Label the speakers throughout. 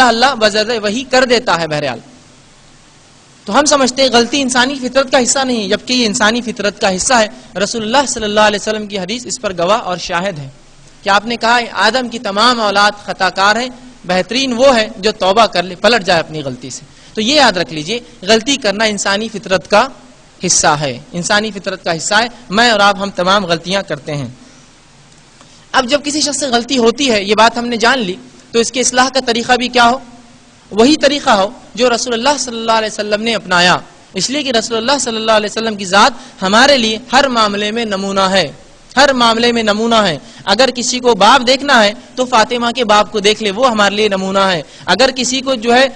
Speaker 1: اللہ بذریعہ وحی کر دیتا ہے بہرحال. تو ہم سمجھتے ہیں غلطی انسانی فطرت کا حصہ نہیں ہے، جبکہ یہ انسانی فطرت کا حصہ ہے. رسول اللہ صلی اللہ علیہ وسلم کی حدیث اس پر گواہ اور شاہد ہے کہ آپ نے کہا آدم کی تمام اولاد خطا کار ہیں، بہترین وہ ہے جو توبہ کر لے، پلٹ جائے اپنی غلطی سے. تو یہ یاد رکھ لیجئے، غلطی کرنا انسانی فطرت کا حصہ ہے، انسانی فطرت کا حصہ ہے. میں اور آپ ہم تمام غلطیاں کرتے ہیں. اب جب کسی شخص سے غلطی ہوتی ہے، یہ بات ہم نے جان لی، تو اس کے اصلاح کا طریقہ بھی کیا ہو؟ وہی طریقہ ہو جو رسول اللہ صلی اللہ علیہ وسلم نے اپنایا. اس لیے کہ رسول اللہ صلی اللہ علیہ وسلم کی ذات ہمارے لیے ہر معاملے میں نمونہ ہے، ہر معاملے میں نمونہ ہے. اگر کسی کو باپ دیکھنا ہے تو فاطمہ کے باپ کو دیکھ لے، وہ ہمارے لیے نمونہ ہے. اگر کسی کو جو ہے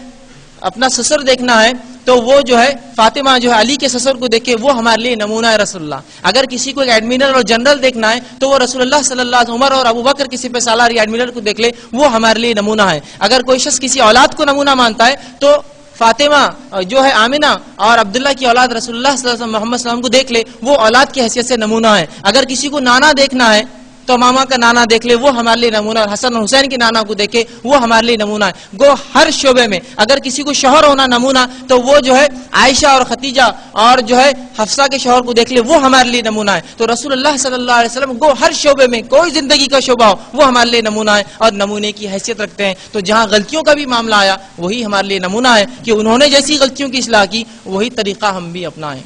Speaker 1: اپنا سسر دیکھنا ہے تو وہ جو ہے فاطمہ جو ہے علی کے سسر کو دیکھے، وہ ہمارے لیے نمونہ ہے رسول اللہ. اگر کسی کو ایک ایڈمرل اور جنرل دیکھنا ہے تو وہ رسول اللہ صلی اللہ علیہ وسلم، عمر اور ابو بکر کسی پہ سالار ایڈمرل کو دیکھ لے، وہ ہمارے لیے نمونہ ہے. اگر کوئی شخص کسی اولاد کو نمونہ مانتا ہے تو فاطمہ جو ہے آمنہ اور عبداللہ کی اولاد رسول اللہ صلی اللہ علیہ وسلم محمد صلی اللہ علیہ وسلم کو دیکھ لے، وہ اولاد کی حیثیت سے نمونہ ہے. اگر کسی کو نانا دیکھنا ہے تو ماما کا نانا دیکھ لے، وہ ہمارے لیے نمونہ ہے. حسن اور حسین کے نانا کو دیکھے، وہ ہمارے لیے نمونہ ہے. گو ہر شعبے میں اگر کسی کو شوہر ہونا نمونہ تو وہ جو ہے عائشہ اور ختیجہ اور جو ہے حفصہ کے شوہر کو دیکھ لے، وہ ہمارے لیے نمونہ ہے. تو رسول اللہ صلی اللہ علیہ وسلم گو ہر شعبے میں، کوئی زندگی کا شعبہ ہو، وہ ہمارے لیے نمونہ ہے اور نمونے کی حیثیت رکھتے ہیں. تو جہاں غلطیوں کا بھی معاملہ آیا وہی ہمارے لیے نمونہ ہے کہ انہوں نے جیسی غلطیوں کی اصلاح کی وہی طریقہ ہم بھی اپنائیں.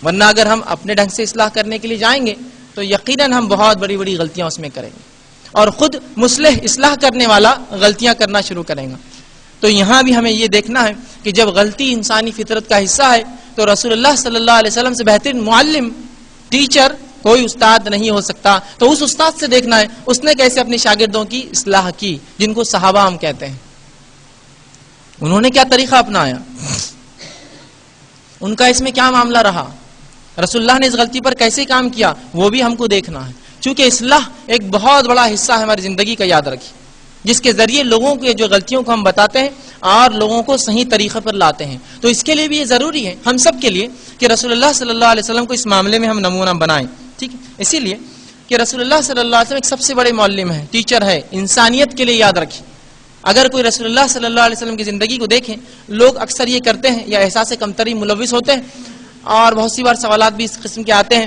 Speaker 1: ورنہ اگر ہم اپنے ڈھنگ سے اصلاح کرنے کے لیے جائیں گے تو یقیناً ہم بہت بڑی بڑی غلطیاں اس میں کریں گے اور خود مصلح اصلاح کرنے والا غلطیاں کرنا شروع کریں گا. تو یہاں بھی ہمیں یہ دیکھنا ہے کہ جب غلطی انسانی فطرت کا حصہ ہے تو رسول اللہ صلی اللہ علیہ وسلم سے بہترین معلم، ٹیچر کوئی استاد نہیں ہو سکتا. تو اس استاد سے دیکھنا ہے اس نے کیسے اپنے شاگردوں کی اصلاح کی، جن کو صحابہ ہم کہتے ہیں. انہوں نے کیا طریقہ اپنایا، ان کا اس میں کیا معاملہ رہا، رسول اللہ نے اس غلطی پر کیسے کام کیا، وہ بھی ہم کو دیکھنا ہے. چونکہ اصلاح ایک بہت بڑا حصہ ہے ہماری زندگی کا، یاد رکھیے، جس کے ذریعے لوگوں کے جو غلطیوں کو ہم بتاتے ہیں اور لوگوں کو صحیح طریقے پر لاتے ہیں. تو اس کے لیے بھی یہ ضروری ہے ہم سب کے لیے کہ رسول اللہ صلی اللہ علیہ وسلم کو اس معاملے میں ہم نمونہ بنائیں. ٹھیک ہے، اسی لیے کہ رسول اللہ صلی اللہ علیہ وسلم ایک سب سے بڑے معلم ہے، ٹیچر ہے انسانیت کے لیے. یاد رکھیے، اگر کوئی رسول اللہ صلی اللہ علیہ وسلم کی زندگی کو دیکھیں، لوگ اکثر یہ کرتے ہیں یا احساس کمتری ملوث ہوتے ہیں اور بہت سی بار سوالات بھی اس قسم کے آتے ہیں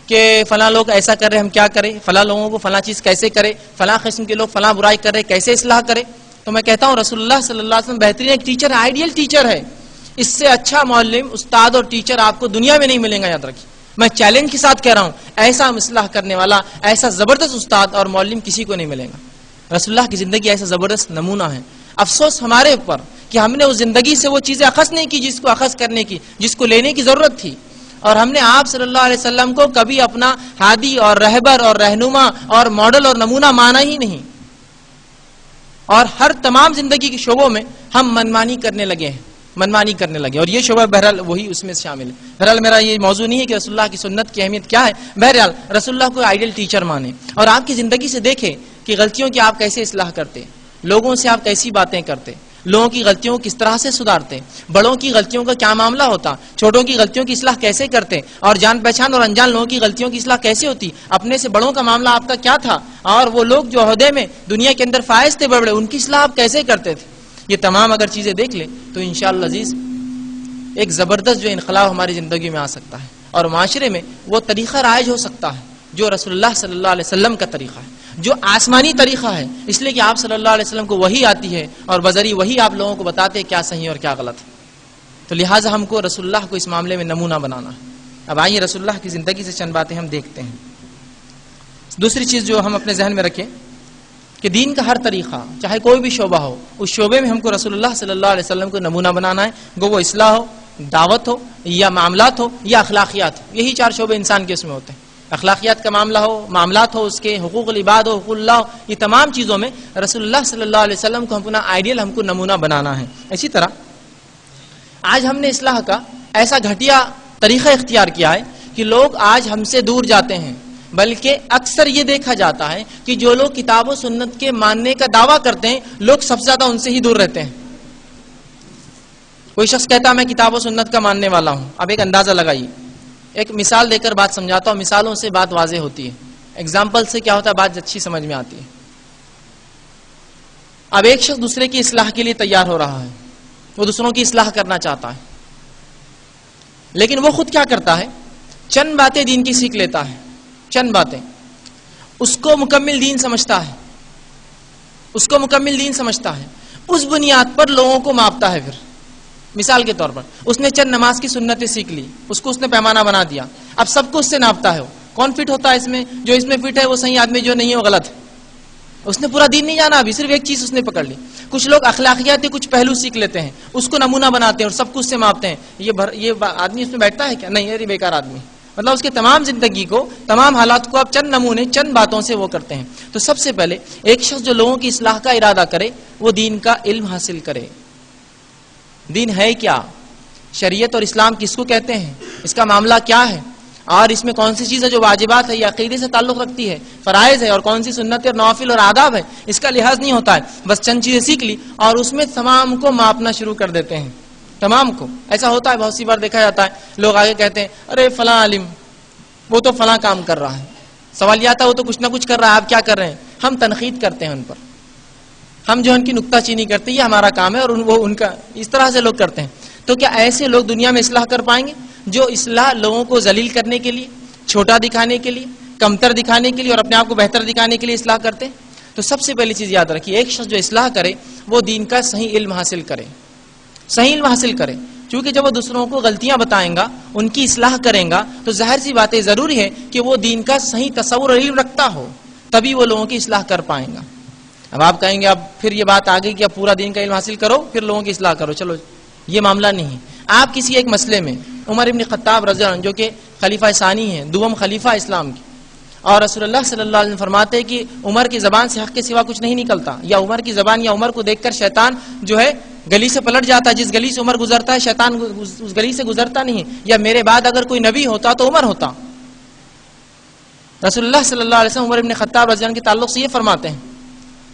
Speaker 1: کہ فلاں لوگ ایسا کر رہے، ہم کیا کریں، فلاں لوگوں کو فلاں چیز کیسے کرے، فلاں قسم کے لوگ فلاں برائی کر رہے، کیسے اصلاح کرے. تو میں کہتا ہوں رسول اللہ صلی اللہ علیہ وسلم بہترین ایک ٹیچر ہے، آئیڈیل ٹیچر ہے. اس سے اچھا معلم، استاد اور ٹیچر آپ کو دنیا میں نہیں ملیں گا. یاد رکھیے، میں چیلنج کے ساتھ کہہ رہا ہوں، ایسا اصلاح کرنے والا، ایسا زبردست استاد اور معلم کسی کو نہیں ملے گا. رسول اللہ کی زندگی ایسا زبردست نمونہ ہے. افسوس ہمارے اوپر کہ ہم نے اس زندگی سے وہ چیزیں اخذ نہیں کی جس کو اخذ کرنے کی، جس کو لینے کی ضرورت تھی. اور ہم نے آپ صلی اللہ علیہ وسلم کو کبھی اپنا ہادی اور رہبر اور رہنما اور ماڈل اور نمونہ مانا ہی نہیں. اور ہر تمام زندگی کے شعبوں میں ہم منمانی کرنے لگے ہیں، منمانی کرنے لگے. اور یہ شعبہ بہرحال وہی اس میں شامل ہے. بہرحال میرا یہ موضوع نہیں ہے کہ رسول اللہ کی سنت کی اہمیت کیا ہے. بہرحال رسول اللہ کو آئیڈیل ٹیچر مانے اور آپ کی زندگی سے دیکھیں کہ غلطیوں کی آپ کیسے اصلاح کرتے، لوگوں سے آپ کیسی باتیں کرتے، لوگوں کی غلطیوں کو کس طرح سے سدھارتے، بڑوں کی غلطیوں کا کیا معاملہ ہوتا، چھوٹوں کی غلطیوں کی اصلاح کیسے کرتے، اور جان پہچان اور انجان لوگوں کی غلطیوں کی اصلاح کیسے ہوتی، اپنے سے بڑوں کا معاملہ آپ کا کیا تھا، اور وہ لوگ جو عہدے میں دنیا کے اندر فائز تھے بڑے بڑے، ان کی اصلاح آپ کیسے کرتے تھے. یہ تمام اگر چیزیں دیکھ لیں تو انشاءاللہ عزیز ایک زبردست جو انقلاب ہماری زندگی میں آ سکتا ہے اور معاشرے میں وہ طریقہ رائج ہو سکتا ہے جو رسول اللہ صلی اللہ علیہ وسلم کا طریقہ ہے، جو آسمانی طریقہ ہے. اس لیے کہ آپ صلی اللہ علیہ وسلم کو وحی آتی ہے اور بذریعہ وحی آپ لوگوں کو بتاتے ہیں کیا صحیح اور کیا غلط ہے. تو لہٰذا ہم کو رسول اللہ کو اس معاملے میں نمونہ بنانا ہے. اب آئیے رسول اللہ کی زندگی سے چند باتیں ہم دیکھتے ہیں. دوسری چیز جو ہم اپنے ذہن میں رکھیں کہ دین کا ہر طریقہ چاہے کوئی بھی شعبہ ہو، اس شعبے میں ہم کو رسول اللہ صلی اللہ علیہ وسلم کو نمونہ بنانا ہے. گو وہ اصلاح ہو، دعوت ہو، یا معاملات ہو، یا اخلاقیات ہو. یہی چار شعبے انسان کے اس میں ہوتے ہیں. اخلاقیات کا معاملہ ہو، معاملات ہو، اس کے حقوق العباد ہو، حقوق اللہ ہو، یہ تمام چیزوں میں رسول اللہ صلی اللہ علیہ وسلم کو ہم اپنا آئیڈیل، ہم کو نمونہ بنانا ہے. اسی طرح آج ہم نے اصلاح کا ایسا گھٹیا طریقہ اختیار کیا ہے کہ لوگ آج ہم سے دور جاتے ہیں، بلکہ اکثر یہ دیکھا جاتا ہے کہ جو لوگ کتاب و سنت کے ماننے کا دعویٰ کرتے ہیں لوگ سب سے زیادہ ان سے ہی دور رہتے ہیں. کوئی شخص کہتا ہے میں کتاب و سنت کا ماننے والا ہوں. اب ایک اندازہ لگائیے، ایک مثال دے کر بات سمجھاتا ہوں، مثالوں سے بات واضح ہوتی ہے، ایگزامپل سے کیا ہوتا ہے بات اچھی سمجھ میں آتی ہے. اب ایک شخص دوسرے کی اصلاح کے لیے تیار ہو رہا ہے، وہ دوسروں کی اصلاح کرنا چاہتا ہے، لیکن وہ خود کیا کرتا ہے؟ چند باتیں دین کی سیکھ لیتا ہے، چند باتیں اس کو مکمل دین سمجھتا ہے، اس کو مکمل دین سمجھتا ہے، اس بنیاد پر لوگوں کو ماپتا ہے۔ پھر مثال کے طور پر اس نے چند نماز کی سنتیں سیکھ لی، اس کو اس نے پیمانہ بنا دیا، اب سب کو اس سے ناپتا ہے۔ کون فٹ ہوتا ہے اس میں؟ جو اس میں فٹ ہے وہ صحیح آدمی، جو نہیں ہے وہ غلط ہے۔ اس نے پورا دین نہیں جانا، ابھی صرف ایک چیز اس نے پکڑ لی۔ کچھ لوگ اخلاقیات کے کچھ پہلو سیکھ لیتے ہیں، اس کو نمونہ بناتے ہیں اور سب کو اس سے ماپتے ہیں۔ یہ آدمی اس میں بیٹھتا ہے کیا؟ نہیں، یہ بیکار آدمی۔ مطلب اس کے تمام زندگی کو، تمام حالات کو آپ چند نمونے، چند باتوں سے وہ کرتے ہیں۔ تو سب سے پہلے ایک شخص جو لوگوں کی اصلاح کا ارادہ کرے، وہ دین کا علم حاصل کرے۔ دین ہے کیا؟ شریعت اور اسلام کس کو کہتے ہیں؟ اس کا معاملہ کیا ہے؟ اور اس میں کون سی چیز ہے جو واجبات ہے یا عقیدے سے تعلق رکھتی ہے، فرائض ہے، اور کون سی سنت اور نوافل اور آداب ہے، اس کا لحاظ نہیں ہوتا ہے۔ بس چند چیزیں سیکھ لی اور اس میں تمام کو ماپنا شروع کر دیتے ہیں، تمام کو۔ ایسا ہوتا ہے، بہت سی بار دیکھا جاتا ہے، لوگ آگے کہتے ہیں ارے فلاں عالم وہ تو فلاں کام کر رہا ہے، سوال یہ آتا ہے وہ تو کچھ نہ کچھ کر رہا ہے، آپ کیا کر رہے ہیں؟ ہم تنقید کرتے ہیں ان پر، ہم جو ان کی نکتہ چینی کرتے ہیں، یہ ہمارا کام ہے، اور وہ ان کا، اس طرح سے لوگ کرتے ہیں۔ تو کیا ایسے لوگ دنیا میں اصلاح کر پائیں گے؟ جو اصلاح لوگوں کو ذلیل کرنے کے لیے، چھوٹا دکھانے کے لیے، کمتر دکھانے کے لیے اور اپنے آپ کو بہتر دکھانے کے لیے اصلاح کرتے ہیں؟ تو سب سے پہلی چیز یاد رکھیے، ایک شخص جو اصلاح کرے وہ دین کا صحیح علم حاصل کرے، صحیح علم حاصل کرے، کیونکہ جب وہ دوسروں کو غلطیاں بتائیں گا، ان کی اصلاح کریں گا، تو ظاہر سی بات ہے، ضروری ہے کہ وہ دین کا صحیح تصور اور علم رکھتا ہو، تبھی وہ لوگوں کی اصلاح کر پائیں گا۔ اب آپ کہیں گے اب پھر یہ بات آ گئی کہ اب پورا دین کا علم حاصل کرو پھر لوگوں کی اصلاح کرو، چلو یہ معاملہ نہیں ہے۔ آپ کسی ایک مسئلے میں، عمر ابن خطاب رضی اللہ عنہ جو کہ خلیفہ ثانی ہیں، دوم خلیفہ اسلام کی، اور رسول اللہ صلی اللہ علیہ وسلم فرماتے ہیں کہ عمر کی زبان سے حق کے سوا کچھ نہیں نکلتا، یا عمر کی زبان یا عمر کو دیکھ کر شیطان جو ہے گلی سے پلٹ جاتا ہے، جس گلی سے عمر گزرتا ہے شیطان اس گلی سے گزرتا نہیں ہے، یا میرے بعد اگر کوئی نبی ہوتا تو عمر ہوتا۔ رسول اللہ صلی اللہ علیہ وسلم عمر ابن خطاب رضی اللہ عنہ کے تعلق سے یہ فرماتے ہیں۔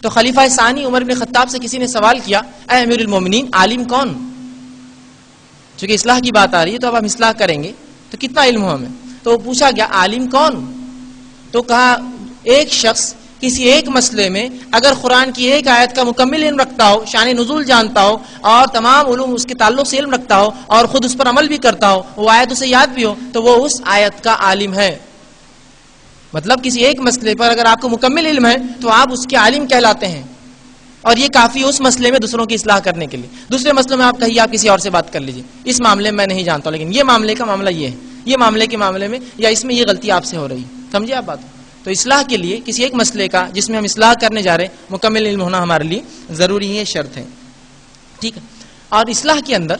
Speaker 1: تو خلیفہ ثانی عمر ابن خطاب سے کسی نے سوال کیا، اے امیر المومنین، عالم کون؟ چونکہ اصلاح کی بات آ رہی ہے تو اب ہم اصلاح کریں گے، تو کتنا علم ہو ہمیں؟ تو وہ پوچھا گیا عالم کون؟ تو کہا ایک شخص کسی ایک مسئلے میں اگر قرآن کی ایک آیت کا مکمل علم رکھتا ہو، شان نزول جانتا ہو، اور تمام علوم اس کے تعلق سے علم رکھتا ہو، اور خود اس پر عمل بھی کرتا ہو، وہ آیت اسے یاد بھی ہو، تو وہ اس آیت کا عالم ہے۔ مطلب کسی ایک مسئلے پر اگر آپ کو مکمل علم ہے تو آپ اس کے عالم کہلاتے ہیں، اور یہ کافی اس مسئلے میں دوسروں کی اصلاح کرنے کے لیے۔ دوسرے مسئلے میں آپ کہیے آپ کسی اور سے بات کر لیجیے، اس معاملے میں نہیں جانتا لیکن یہ معاملے کا معاملہ یہ ہے، یہ معاملے کے معاملے میں یا اس میں یہ غلطی آپ سے ہو رہی ہے، سمجھے آپ بات؟ تو اصلاح کے لیے کسی ایک مسئلے کا جس میں ہم اصلاح کرنے جا رہے ہیں مکمل علم ہونا ہمارے لیے ضروری ہے، شرط ہے، ٹھیک ہے۔ اور اصلاح کے اندر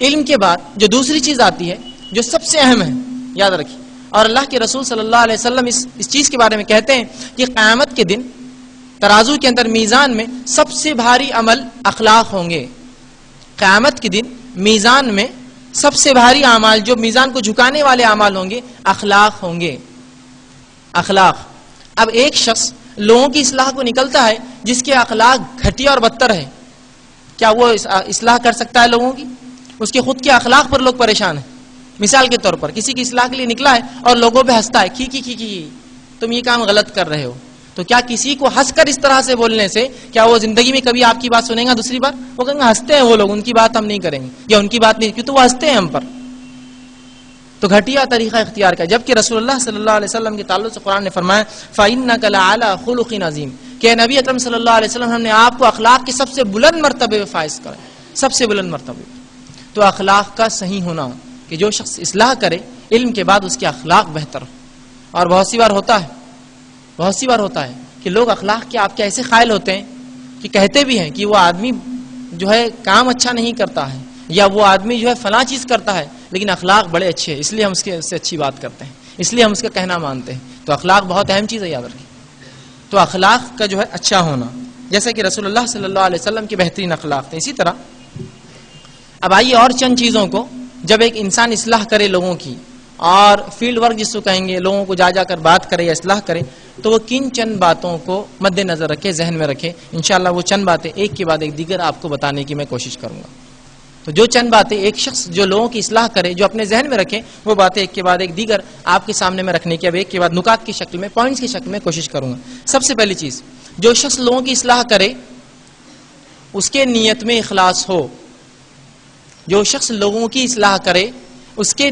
Speaker 1: علم کے بعد جو دوسری چیز آتی ہے جو سب سے اہم ہے، یاد رکھیے، اور اللہ کے رسول صلی اللہ علیہ وسلم اس چیز کے بارے میں کہتے ہیں کہ قیامت کے دن ترازو کے اندر میزان میں سب سے بھاری عمل اخلاق ہوں گے۔ قیامت کے دن میزان میں سب سے بھاری اعمال، جو میزان کو جھکانے والے اعمال ہوں گے، اخلاق ہوں گے، اخلاق۔ اب ایک شخص لوگوں کی اصلاح کو نکلتا ہے جس کے اخلاق گھٹیا اور بدتر ہے، کیا وہ اصلاح کر سکتا ہے لوگوں کی؟ اس کے خود کے اخلاق پر لوگ پریشان ہیں۔ مثال کے طور پر کسی کی اصلاح کے لیے نکلا ہے اور لوگوں پہ ہنستا ہے، کی تم یہ کام غلط کر رہے ہو، تو کیا کسی کو ہنس کر اس طرح سے بولنے سے کیا وہ زندگی میں کبھی آپ کی بات سنیں گا؟ دوسری بار وہ کہیں گے ہنستے ہیں وہ لوگ، ان کی بات ہم نہیں کریں گے، یا ان کی بات نہیں، کیوں تو وہ ہنستے ہیں ہم پر۔ تو گھٹیا طریقہ اختیار کا، جبکہ رسول اللہ صلی اللہ علیہ وسلم کے تعلق سے قرآن نے فرمایا فَإِنَّكَ لَعَلَىٰ خُلُقٍ عَظِيمٍ، کہ نبی اکرم صلی اللہ علیہ وسلم ہم نے آپ کو اخلاق کے سب سے بلند مرتبے پہ فائز کرا، سب سے بلند مرتبے۔ تو اخلاق کا صحیح ہونا، کہ جو شخص اصلاح کرے علم کے بعد اس کے اخلاق بہتر ہو۔ اور بہت سی بار ہوتا ہے کہ لوگ اخلاق کے آپ کے ایسے قائل ہوتے ہیں کہ کہتے بھی ہیں کہ وہ آدمی جو ہے کام اچھا نہیں کرتا ہے، یا وہ آدمی جو ہے فلاں چیز کرتا ہے لیکن اخلاق بڑے اچھے ہیں، اس لیے ہم اس سے اچھی بات کرتے ہیں، اس لیے ہم اس کا کہنا مانتے ہیں۔ تو اخلاق بہت اہم چیز ہے، یاد رکھیں۔ تو اخلاق کا جو ہے اچھا ہونا، جیسے کہ رسول اللہ صلی اللہ علیہ وسلم کے بہترین اخلاق تھے۔ اسی طرح اب آئیے اور چند چیزوں کو، جب ایک انسان اصلاح کرے لوگوں کی، اور فیلڈ ورک جس کو کہیں گے، لوگوں کو جا کر بات کرے یا اصلاح کرے، تو وہ کن چند باتوں کو مد نظر رکھے، ذہن میں رکھے۔ انشاءاللہ وہ چند باتیں ایک کے بعد ایک دیگر آپ کو بتانے کی میں کوشش کروں گا۔ تو جو چند باتیں ایک شخص جو لوگوں کی اصلاح کرے، جو اپنے ذہن میں رکھے، وہ باتیں ایک کے بعد ایک دیگر آپ کے سامنے میں رکھنے کی اب ایک کے بعد نکات کی شکل میں، پوائنٹس کی شکل میں کوشش کروں گا۔ سب سے پہلی چیز، جو شخص لوگوں کی اصلاح کرے اس کے نیت میں اخلاص ہو. جو شخص لوگوں کی اصلاح کرے اس کے